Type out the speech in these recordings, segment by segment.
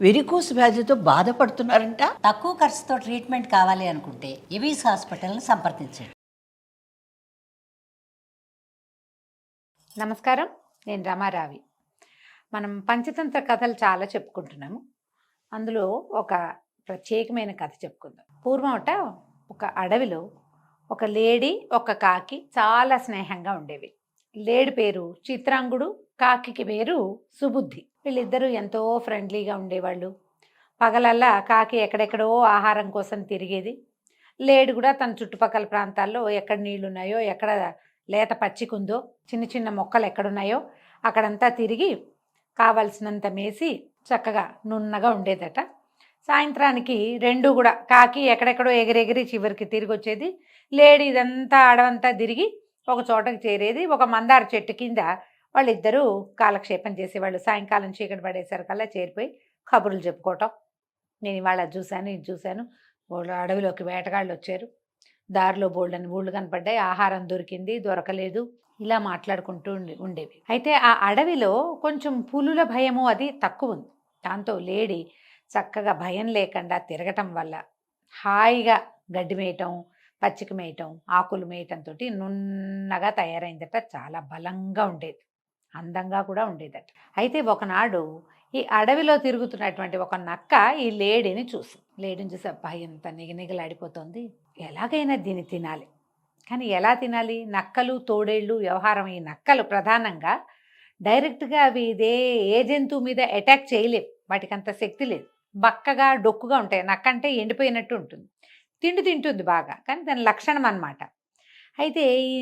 Varicose వ్యాధితో బాధపడుతున్నారంట. తక్కువ ఖర్చుతో ట్రీట్మెంట్ కావాలి అనుకుంటే ఎవిస్ హాస్పిటల్ని సంప్రదించండి. నమస్కారం, నేను రమారావి. మనం పంచతంత్ర కథలు చాలా చెప్పుకుంటున్నాము. అందులో ఒక ప్రత్యేకమైన కథ చెప్పుకుందాం. పూర్వమట ఒక అడవిలో ఒక లేడీ ఒక కాకి చాలా స్నేహంగా ఉండేవి. లేడి పేరు చిత్రాంగుడు, కాకి పేరు సుబుద్ధి. వీళ్ళిద్దరూ ఎంతో ఫ్రెండ్లీగా ఉండేవాళ్ళు. పగలల్లా కాకి ఎక్కడెక్కడో ఆహారం కోసం తిరిగేది. లేడి కూడా తన చుట్టుపక్కల ప్రాంతాల్లో ఎక్కడ నీళ్లున్నాయో, ఎక్కడ లేత పచ్చికుందో, చిన్న చిన్న మొక్కలు ఎక్కడున్నాయో అక్కడంతా తిరిగి కావలసినంత మేసి చక్కగా నున్నగా ఉండేదట. సాయంత్రానికి రెండు కూడా కాకి ఎక్కడెక్కడో ఎగిరెగిరి చివరికి తిరిగి వచ్చేది. లేడీ ఇదంతా అడవంతా తిరిగి ఒక చోటకి చేరేది. ఒక మందార చెట్టు కింద వాళ్ళిద్దరూ కాలక్షేపం చేసేవాళ్ళు. సాయంకాలం చీకటి పడేసరికల్లా చేరిపోయి కబుర్లు చెప్పుకోవటం. నేను ఇవాళ చూశాను, ఇది చూశాను, వాళ్ళు అడవిలోకి వేటగాళ్ళు వచ్చారు, దారిలో బోల్డని ఊళ్ళు కనపడ్డాయి, ఆహారం దొరికింది, దొరకలేదు, ఇలా మాట్లాడుకుంటూ ఉండేవి. అయితే ఆ అడవిలో కొంచెం పులుల భయము అది తక్కువ ఉంది. దాంతో లేడీ చక్కగా భయం లేకుండా తిరగటం వల్ల హాయిగా గడ్డి మేయటం, పచ్చిక మేయటం, ఆకులు మేయటంతో నున్నగా తయారైందట. చాలా బలంగా ఉండేది, అందంగా కూడా ఉండేదట. అయితే ఒకనాడు ఈ అడవిలో తిరుగుతున్నటువంటి ఒక నక్క ఈ లేడీని చూసి అబ్బాయి ఎంత నిగనిగలాడిపోతుంది, ఎలాగైనా దీన్ని తినాలి. కానీ ఎలా తినాలి? నక్కలు తోడేళ్ళు వ్యవహారం. ఈ నక్కలు ప్రధానంగా డైరెక్ట్గా అవి ఏ జంతువు మీద అటాక్ చేయలేవు, వాటికి అంత శక్తి లేదు. బక్కగా డొక్కుగా ఉంటాయి. నక్క అంటే ఎండిపోయినట్టు ఉంటుంది, తిండి తింటుంది బాగా, కానీ దాని లక్షణం అన్నమాట. అయితే ఈ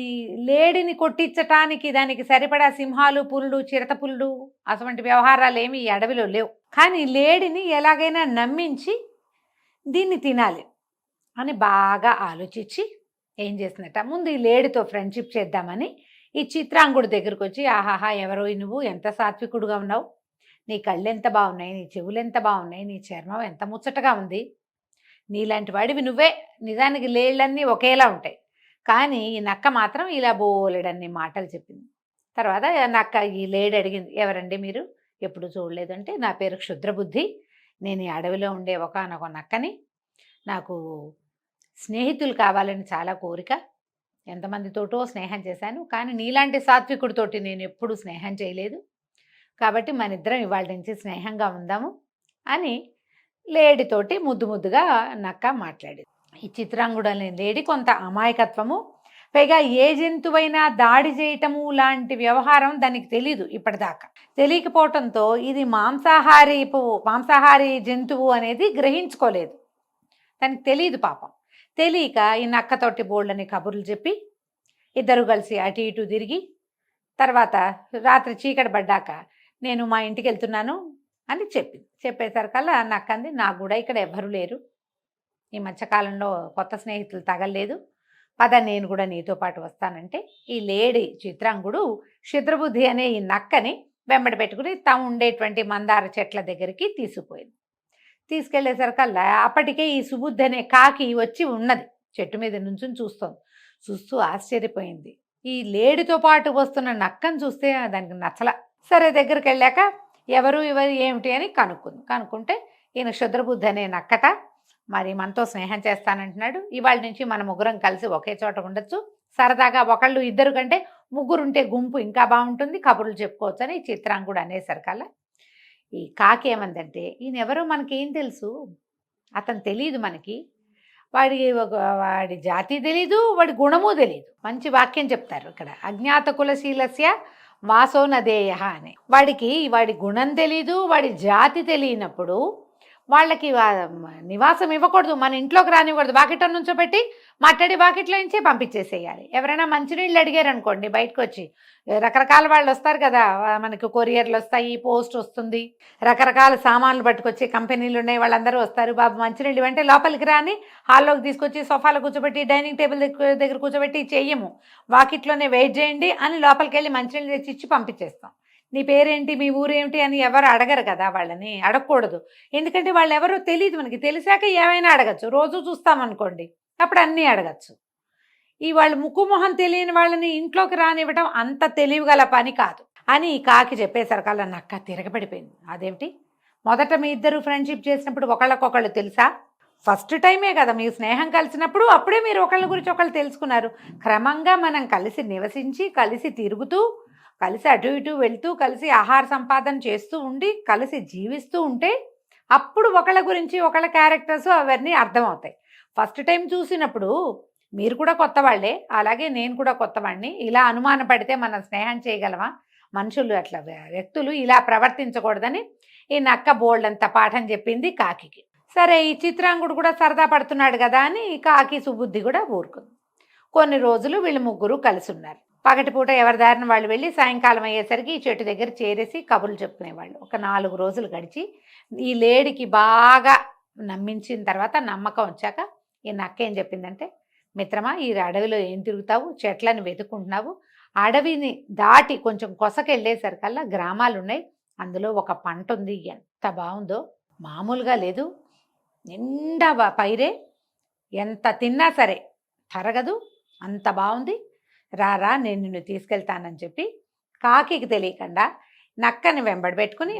లేడిని కొట్టించటానికి దానికి సరిపడా సింహాలు, పులులు, చిరత పులులు అటువంటి వ్యవహారాలు ఏమి ఈ అడవిలో లేవు. కానీ లేడిని ఎలాగైనా నమ్మించి దీన్ని తినాలి అని బాగా ఆలోచించి ఏం చేసిందట, ముందు ఈ లేడితో ఫ్రెండ్షిప్ చేద్దామని ఈ చిత్రాంగుడి దగ్గరకు వచ్చి, ఆహాహా ఎవరో నువ్వు ఎంత సాత్వికుడుగా ఉన్నావు, నీ కళ్ళు ఎంత బాగున్నాయి, నీ చెవులు ఎంత బాగున్నాయి, నీ చర్మం ఎంత ముచ్చటగా ఉంది, నీలాంటి వాడివి నువ్వే. నిజానికి లేళ్ళన్నీ ఒకేలా ఉంటాయి, కానీ ఈ నక్క మాత్రం ఇలా బోలెడన్ని మాటలు చెప్పింది. తర్వాత నక్క ఈ లేడి అడిగింది, ఎవరండి మీరు, ఎప్పుడు చూడలేదంటే, నా పేరు క్షుద్రబుద్ధి, నేను ఈ అడవిలో ఉండే ఒకానొక నక్కని, నాకు స్నేహితులు కావాలని చాలా కోరిక, ఎంతమందితోటో స్నేహం చేశాను, కానీ నీలాంటి సాత్వికుడితోటి నేను ఎప్పుడూ స్నేహం చేయలేదు, కాబట్టి మన ఇద్దరం ఇవాళ నుంచి స్నేహంగా ఉందాము అని లేడితోటి ముద్దుగా నక్క మాట్లాడేది. ఈ చిత్రాంగుడు అనే లేడి కొంత అమాయకత్వము, పైగా ఏ జంతువైనా దాడి చేయటము లాంటి వ్యవహారం దానికి తెలీదు. ఇప్పటిదాకా తెలియకపోవటంతో ఇది మాంసాహారి జంతువు అనేది గ్రహించుకోలేదు, దానికి తెలియదు పాపం. తెలియక ఈ నక్కతోటి బోల్డని కబుర్లు చెప్పి ఇద్దరు కలిసి అటు ఇటు తిరిగి, తర్వాత రాత్రి చీకటి పడ్డాక నేను మా ఇంటికి వెళ్తున్నాను అని చెప్పింది. చెప్పేసరికల్లా నక్కంది, నాకు కూడా ఇక్కడ ఎవ్వరూ లేరు, ఈ మధ్యకాలంలో కొత్త స్నేహితులు తగలలేదు, పద నేను కూడా నీతో పాటు వస్తానంటే ఈ లేడీ చిత్రాంగుడు క్షుద్రబుద్ధి అనే ఈ నక్కని వెంబడి పెట్టుకుని తాము ఉండేటువంటి మందార చెట్ల దగ్గరికి తీసుకుపోయింది. తీసుకెళ్లేసరికల్లా అప్పటికే ఈ సుబుద్ధి అనే కాకి వచ్చి ఉన్నది, చెట్టు మీద నుంచుని చూస్తూ ఆశ్చర్యపోయింది. ఈ లేడితో పాటు వస్తున్న నక్కను చూస్తే దానికి నచ్చల. సరే దగ్గరికి వెళ్ళాక ఎవరు ఏమిటి అని కనుక్కుంటే ఈయన క్షుద్రబుద్ధి అనే నక్కట, మరి మనతో స్నేహం చేస్తానంటున్నాడు, ఇవాళ నుంచి మన ముగ్గురం కలిసి ఒకే చోట ఉండొచ్చు, సరదాగా ఒకళ్ళు ఇద్దరు కంటే ముగ్గురుంటే గుంపు ఇంకా బాగుంటుంది, కబుర్లు చెప్పుకోవచ్చు అని చిత్రాంగుడు అనేసరికల్లా ఈ కాకి ఏమందంటే, ఈయన ఎవరో మనకేం తెలుసు, అతను తెలియదు మనకి, వాడి జాతి తెలీదు, వాడి గుణము తెలీదు. మంచి వాక్యం చెప్తారు ఇక్కడ, అజ్ఞాత కులశీలస్య వాసో నదేయ అని. వాడి గుణం తెలీదు, వాడి జాతి తెలియనప్పుడు వాళ్ళకి నివాసం ఇవ్వకూడదు, మన ఇంట్లోకి రానివ్వకూడదు, వాకిట్లో నుంచో పెట్టి మాట్లాడి వాకిట్లో నుంచే పంపించేసేయాలి. ఎవరైనా మంచినీళ్ళు అడిగారు అనుకోండి, బయటకు వచ్చి రకరకాల వాళ్ళు వస్తారు కదా, మనకు కొరియర్లు వస్తాయి, పోస్ట్ వస్తుంది, రకరకాల సామాన్లు పట్టుకొచ్చి కంపెనీలు ఉన్నాయి, వాళ్ళందరూ వస్తారు, బాబు మంచినీళ్ళు అంటే లోపలికి రాని హాల్లోకి తీసుకొచ్చి సోఫాలో కూర్చోబెట్టి డైనింగ్ టేబుల్ దగ్గర కూర్చోబెట్టి చెయ్యము, వాకిట్లోనే వెయిట్ చేయండి అని లోపలికి వెళ్ళి మంచినీళ్ళు తెచ్చి ఇచ్చి పంపించేస్తాం. నీ పేరేంటి, మీ ఊరేమిటి అని ఎవరు అడగరు కదా, వాళ్ళని అడగకూడదు, ఎందుకంటే వాళ్ళు ఎవరో తెలియదు. మనకి తెలిసాక ఏమైనా అడగచ్చు, రోజు చూస్తామనుకోండి అప్పుడు అన్నీ అడగచ్చు. ఈ వాళ్ళు ముక్కు మొహం తెలియని వాళ్ళని ఇంట్లోకి రానివ్వటం అంత తెలివిగల పని కాదు అని ఈ కాకి చెప్పేసరికల్లా నక్క తిరగబడిపోయింది. అదేమిటి, మొదట మీ ఇద్దరు ఫ్రెండ్షిప్ చేసినప్పుడు ఒకళ్ళకొకళ్ళు తెలుసా? ఫస్ట్ టైమే కదా మీ స్నేహం కలిసినప్పుడు, అప్పుడే మీరు ఒకళ్ళ గురించి ఒకళ్ళు తెలుసుకున్నారు. క్రమంగా మనం కలిసి నివసించి, కలిసి తిరుగుతూ, కలిసి అటు ఇటు వెళ్తూ, కలిసి ఆహార సంపాదన చేస్తూ ఉండి, కలిసి జీవిస్తూ ఉంటే అప్పుడు ఒకళ్ళ గురించి ఒకళ్ళ క్యారెక్టర్స్ అవన్నీ అర్థమవుతాయి. ఫస్ట్ టైం చూసినప్పుడు మీరు కూడా కొత్త వాళ్ళే, అలాగే నేను కూడా కొత్తవాడిని. ఇలా అనుమాన పడితే మనం స్నేహం చేయగలమా? మనుషులు అట్లా వ్యక్తులు ఇలా ప్రవర్తించకూడదని ఈ నక్క బోల్డంత పాఠం చెప్పింది కాకికి. సరే, ఈ చిత్రాంగుడు కూడా సరదా పడుతున్నాడు కదా అని కాకి సుబుద్ధి కూడా ఊరుకుంది. కొన్ని రోజులు వీళ్ళు ముగ్గురు కలిసి ఉన్నారు. పగటిపూట ఎవరి దారిన వాళ్ళు వెళ్ళి సాయంకాలం అయ్యేసరికి ఈ చెట్టు దగ్గర చేరేసి కబుర్లు చెప్పుకునేవాళ్ళు. ఒక 4 రోజులు గడిచి ఈ లేడికి బాగా నమ్మించిన తర్వాత, నమ్మకం వచ్చాక ఈ నక్క ఏం చెప్పిందంటే, మిత్రమా, ఈ అడవిలో ఏం తిరుగుతావు, చెట్లను వెతుక్కుంటున్నావు, అడవిని దాటి కొంచెం కొసకెళ్ళేసరికల్లా గ్రామాలు ఉన్నాయి, అందులో ఒక పంట ఉంది, ఎంత బాగుందో, మామూలుగా లేదు, నిండా పైరే, ఎంత తిన్నా సరే తరగదు, అంత బాగుంది, రారా నేను నిన్ను తీసుకెళ్తానని చెప్పి కాకికి తెలియకుండా నక్కని వెంబడబెట్టుకుని,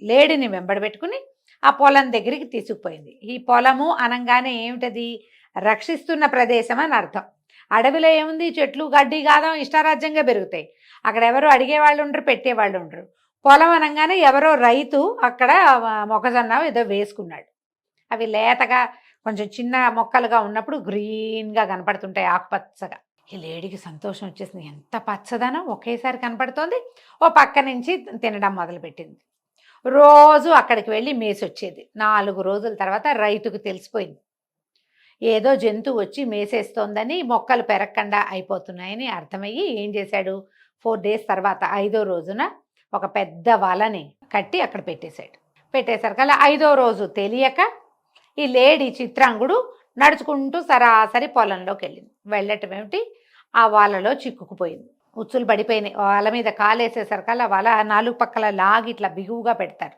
లేడిని వెంబడబెట్టుకుని ఆ పొలం దగ్గరికి తీసుకుపోయింది. ఈ పొలము అనగానే ఏమిటది? రక్షిస్తున్న ప్రదేశం అని అర్థం. అడవిలో ఏముంది? చెట్లు గడ్డి గాదం ఇష్టారాజ్యంగా పెరుగుతాయి. అక్కడ ఎవరు అడిగేవాళ్ళు ఉండరు, పెట్టేవాళ్ళు ఉండరు. పొలం అనగానే ఎవరో రైతు అక్కడ మొక్కజొన్న ఏదో వేసుకున్నాడు. అవి లేతగా కొంచెం చిన్న మొక్కలుగా ఉన్నప్పుడు గ్రీన్గా కనపడుతుంటాయి, ఆకుపచ్చగా. ఈ లేడీకి సంతోషం వచ్చేసింది. ఎంత పచ్చదనం ఒకేసారి కనపడుతోంది. ఓ పక్క నుంచి తినడం మొదలుపెట్టింది. రోజు అక్కడికి వెళ్ళి మేసి వచ్చేది. 4 రోజుల తర్వాత రైతుకు తెలిసిపోయింది, ఏదో జంతువు వచ్చి మేసేస్తోందని, మొక్కలు పెరగకుండా అయిపోతున్నాయని అర్థమయ్యి ఏం చేశాడు, 4 డేస్ తర్వాత 5వ రోజున ఒక పెద్ద వలని కట్టి అక్కడ పెట్టేశాడు. పెట్టేసరికల్లా 5వ రోజు తెలియక ఈ లేడీ చిత్రాంగుడు నడుచుకుంటూ సరాసరి పొలంలోకి వెళ్ళింది. వెళ్ళటం ఏమిటి, ఆ వాలలో చిక్కుకుపోయింది. ఉచ్చులు పడిపోయినాయి. వాళ్ళ మీద కాలేసేసరికల్లా వాళ్ళ 4 పక్కల లాగి ఇట్లా బిగువుగా పెడతారు.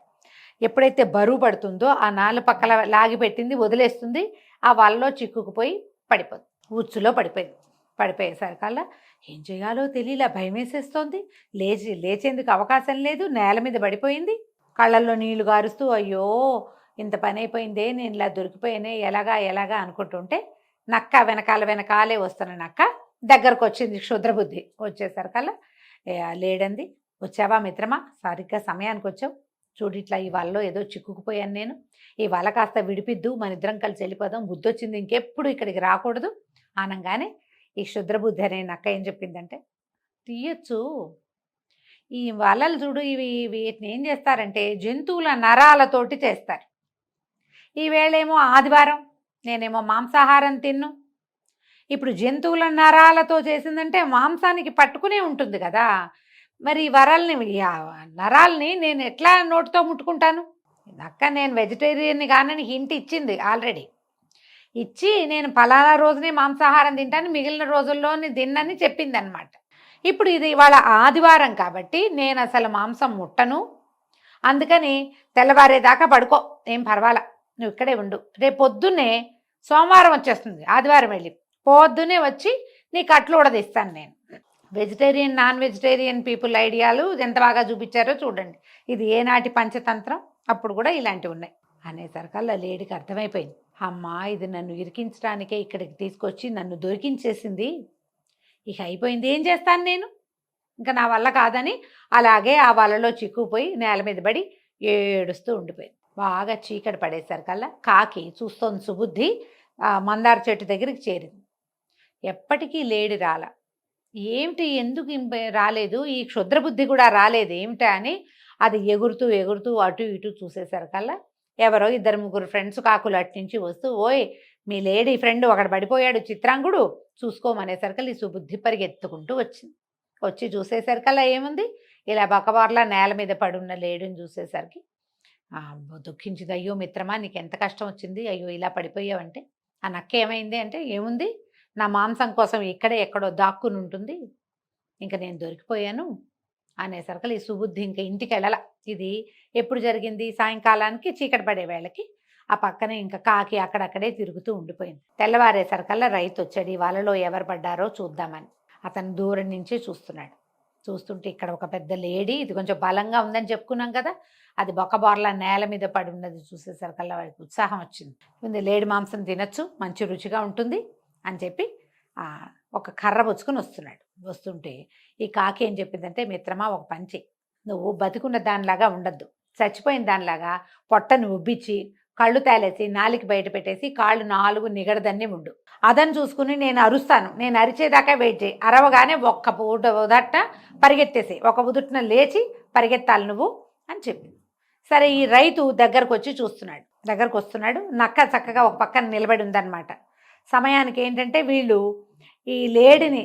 ఎప్పుడైతే బరువు పడుతుందో ఆ 4 పక్కల లాగి పెట్టింది వదిలేస్తుంది, ఆ వాళ్ళలో చిక్కుకుపోయి పడిపోతుంది, ఉచ్చులో పడిపోయింది. పడిపోయేసరికల్లా ఏం చేయాలో తెలియలా, భయం వేసేస్తోంది. లేచేందుకు అవకాశం లేదు, నేల మీద పడిపోయింది. కళ్ళల్లో నీళ్లు గారుస్తూ, అయ్యో ఇంత పని అయిపోయిందే, నేను ఇలా దొరికిపోయానే, ఎలాగా అనుకుంటుంటే నక్క వెనకాలే వస్తున్న నక్క దగ్గరకు వచ్చింది. క్షుద్రబుద్ధి వచ్చేసరికల్లా లేడంది, వచ్చావా మిత్రమా, సరిగ్గా సమయానికి వచ్చావు, చూడు ఇట్లా ఈ వలలో ఏదో చిక్కుకుపోయాను నేను, ఈ వల కాస్త విడిపిద్దు, మన ఇద్దరం కలిసి వెళ్ళిపోదాం, బుద్ధి వచ్చింది, ఇంకెప్పుడు ఇక్కడికి రాకూడదు అనగానే ఈ క్షుద్రబుద్ధి అనే నక్క ఏం చెప్పిందంటే, తీయచ్చు, ఈ వలలు చూడు, వీటిని ఏం చేస్తారంటే జంతువుల నరాలతోటి చేస్తారు. ఈవేళేమో ఆదివారం, నేనేమో మాంసాహారం తిన్ను, ఇప్పుడు జంతువుల నరాలతో చేసిందంటే మాంసానికి పట్టుకునే ఉంటుంది కదా, మరి నరాల్ని నేను ఎట్లా నోటితో ముట్టుకుంటాను? నక్క నేను వెజిటేరియన్ని కానని హింట్ ఇచ్చింది ఆల్రెడీ, ఇచ్చి నేను పలానా రోజునే మాంసాహారం తింటాను, మిగిలిన రోజుల్లోని తిన్నని చెప్పింది అనమాట. ఇప్పుడు ఇది ఇవాళ ఆదివారం కాబట్టి నేను అసలు మాంసం ముట్టను, అందుకని తెల్లవారేదాకా పడుకో, ఏం పర్వాలా, నువ్వు ఇక్కడే ఉండు, రేపు పొద్దున్నే సోమవారం వచ్చేస్తుంది, ఆదివారం వెళ్ళి పొద్దునే వచ్చి నీకు అట్లు ఉడదీస్తాను నేను. వెజిటేరియన్ నాన్ వెజిటేరియన్ పీపుల్ ఐడియాలు ఎంత బాగా చూపించారో చూడండి. ఇది ఏనాటి పంచతంత్రం, అప్పుడు కూడా ఇలాంటివి ఉన్నాయి అనేసరికల్లా లేడీకి అర్థమైపోయింది, అమ్మా ఇది నన్ను ఇరికించడానికే ఇక్కడికి తీసుకొచ్చి నన్ను దొరికించేసింది, ఇక అయిపోయింది, ఏం చేస్తాను నేను, ఇంకా నా వల్ల కాదని అలాగే ఆ వలలో చిక్కుపోయి నేల మీద పడి ఏడుస్తూ ఉండిపోయింది. బాగా చీకటి పడేసరికల్లా కాకి చూస్తోంది సుబుద్ధి మందార చెట్టు దగ్గరికి చేరింది. ఎప్పటికీ లేడి రాల, ఏమిటి ఎందుకు రాలేదు, ఈ క్షుద్రబుద్ధి కూడా రాలేదు ఏమిటా అని అది ఎగురుతూ అటు ఇటు చూసేసరికల్లా ఎవరో 2-3 ఫ్రెండ్స్ కాకులు అటు నుంచి వస్తూ, ఓయ్ మీ లేడీ ఫ్రెండ్ ఒకడు పడిపోయాడు చిత్రాంగుడు చూసుకోమనేసరికల్లా ఈ సుబుద్ధి పరిగెత్తుకుంటూ వచ్చింది. వచ్చి చూసేసరికల్లా ఏముంది, ఇలా బకబార్లా నేల మీద పడున్న లేడీని చూసేసరికి దుఃఖించింది. అయ్యో మిత్రమా, నీకు ఎంత కష్టం వచ్చింది, అయ్యో ఇలా పడిపోయావంటే. ఆ నక్క ఏమైంది అంటే, ఏముంది నా మాంసం కోసం ఇక్కడే ఎక్కడో దాక్కుని ఉంటుంది, ఇంకా నేను దొరికిపోయాను అనేసరికి ఈ సుబుద్ధి ఇంకా ఇంటికి వెళ్ళాల. ఇది ఎప్పుడు జరిగింది, సాయంకాలానికి చీకటి పడే వేళకి. ఆ పక్కనే ఇంకా కాకి అక్కడక్కడే తిరుగుతూ ఉండిపోయింది. తెల్లవారేసరికల్లా రైతు వచ్చాడు, ఈ వలలో ఎవరు పడ్డారో చూద్దామని. అతను దూరం నుంచే చూస్తున్నాడు. చూస్తుంటే ఇక్కడ ఒక పెద్ద లేడీ, ఇది కొంచెం బలంగా ఉందని చెప్పుకున్నాం కదా, అది బొక్కబోర్లా నేల మీద పడి ఉన్నది చూసేసరికల్లా వాడికి ఉత్సాహం వచ్చింది. ఇది లేడి మాంసం తినచ్చు, మంచి రుచిగా ఉంటుంది అని చెప్పి ఒక కర్ర పుచ్చుకొని వస్తుంటే ఈ కాకి ఏం చెప్పిందంటే, మిత్రమా ఒక పని చెయ్యి, నువ్వు బతికున్న దానిలాగా ఉండద్దు, చచ్చిపోయిన దానిలాగా పొట్టను ఉబ్బిచ్చి కళ్ళు తేలేసి నాలికి బయట పెట్టేసి కాళ్ళు 4 నిగడదన్ని ఉండు, అదని చూసుకుని నేను అరుస్తాను, నేను అరిచేదాకా వెయిట్ చేయి, అరవగానే ఒక్క ఉదట్న పరిగెత్తేసి ఒక ఉదుట్న లేచి పరిగెత్తాలి నువ్వు అని చెప్పింది. సరే, ఈ రైతు దగ్గరకు వస్తున్నాడు, నక్క చక్కగా ఒక పక్కన నిలబడి ఉందన్నమాట. సమయానికి ఏంటంటే వీళ్ళు ఈ లేడిని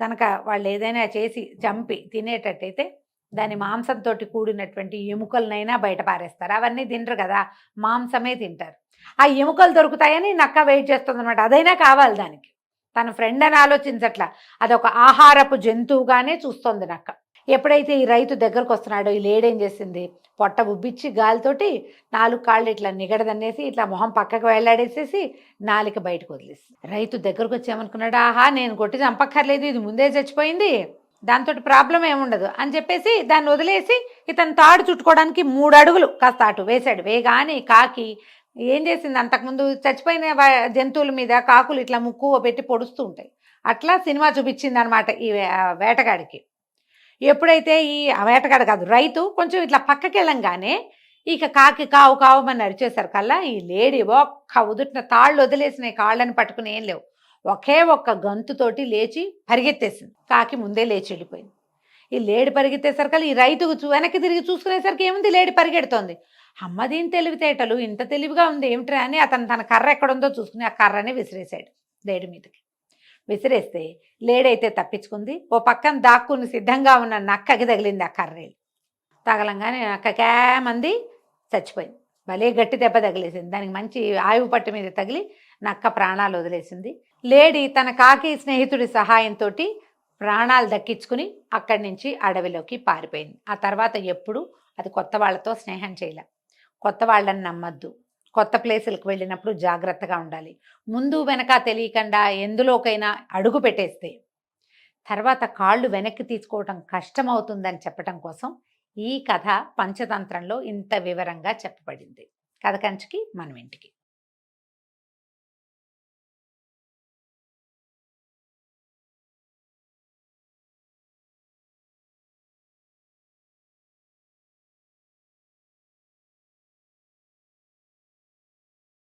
కనుక వాళ్ళు ఏదైనా చేసి చంపి తినేటట్టయితే దాని మాంసంతో కూడినటువంటి ఎముకలనైనా బయట పారేస్తారు. అవన్నీ తినరు కదా, మాంసమే తింటారు. ఆ ఎముకలు దొరుకుతాయని నక్క వెయిట్ చేస్తుంది అనమాట. అదైనా కావాలి దానికి, తన ఫ్రెండ్ అని ఆలోచించట్లా, అదొక ఆహారపు జంతువుగానే చూస్తోంది నక్క. ఎప్పుడైతే ఈ రైతు దగ్గరకు వస్తున్నాడో ఈ లేడేం చేసింది, పొట్ట ఉబ్బిచ్చి గాలితోటి 4 కాళ్ళు ఇట్లా నిగడదన్నేసి ఇట్లా మొహం పక్కకు వెళ్ళాడేసేసి నాలిక బయటకు వదిలేసి, రైతు దగ్గరకు వచ్చి ఏమనుకున్నాడు, ఆహా నేను కొట్టి చంపక్కర్లేదు, ఇది ముందే చచ్చిపోయింది, దాంతో ప్రాబ్లం ఏముండదు అని చెప్పేసి దాన్ని వదిలేసి ఇతను తాడు చుట్టుకోవడానికి 3 అడుగులు కాస్త అటు వేశాడు. వేగానే కాకి ఏం చేసింది, అంతకుముందు చచ్చిపోయిన జంతువుల మీద కాకులు ఇట్లా ముక్కు పెట్టి పొడుస్తూ ఉంటాయి, అట్లా సినిమా చూపించింది అనమాట ఈ వేటగాడికి. ఎప్పుడైతే ఈ వేటగాడు కాదు రైతు కొంచెం ఇట్లా పక్కకి వెళ్ళంగానే ఇక కాకి కావు కావమని అరిచేశారు కల్లా ఈ లేడీ ఒక్క ఉదుటిన తాళ్ళు వదిలేసిన కాళ్ళని పట్టుకుని ఏం లేవు, ఒకే ఒక్క గంతుతోటి లేచి పరిగెత్తేసింది. కాకి ముందే లేచి వెళ్ళిపోయింది. ఈ లేడి పరిగెత్తేసరికి ఈ రైతుకు వెనక్కి తిరిగి చూసుకునేసరికి ఏముంది, లేడి పరిగెడుతోంది. అమ్మ దీని తెలివితేటలు ఇంత తెలివిగా ఉంది ఏమిట్రా అని అతను తన కర్ర ఎక్కడుందో చూసుకుని ఆ కర్రని విసిరేశాడు లేడి మీదకి. విసిరేస్తే లేడైతే తప్పించుకుంది, ఓ పక్కన దాక్కుని సిద్ధంగా ఉన్న నక్కకి తగిలింది ఆ కర్రేలు. తగలంగానే నక్కకేమంది చచ్చిపోయింది. భలే గట్టి దెబ్బ తగిలేసింది, దానికి మంచి ఆయువు పట్టు మీద తగిలి నక్క ప్రాణాలు వదిలేసింది. లేడీ తన కాకి స్నేహితుడి సహాయంతో ప్రాణాలు దక్కించుకుని అక్కడి నుంచి అడవిలోకి పారిపోయింది. ఆ తర్వాత ఎప్పుడు అది కొత్త వాళ్ళతో స్నేహం చేయలే. కొత్త వాళ్ళని నమ్మద్దు, కొత్త ప్లేసులకు వెళ్ళినప్పుడు జాగ్రత్తగా ఉండాలి. ముందు వెనక తెలియకుండా ఎందులోకైనా అడుగు పెట్టేస్తే తర్వాత కాళ్ళు వెనక్కి తీసుకోవటం కష్టమవుతుందని చెప్పడం కోసం ఈ కథ పంచతంత్రంలో ఇంత వివరంగా చెప్పబడింది. కథ కంచికి మనం ఇంటికి.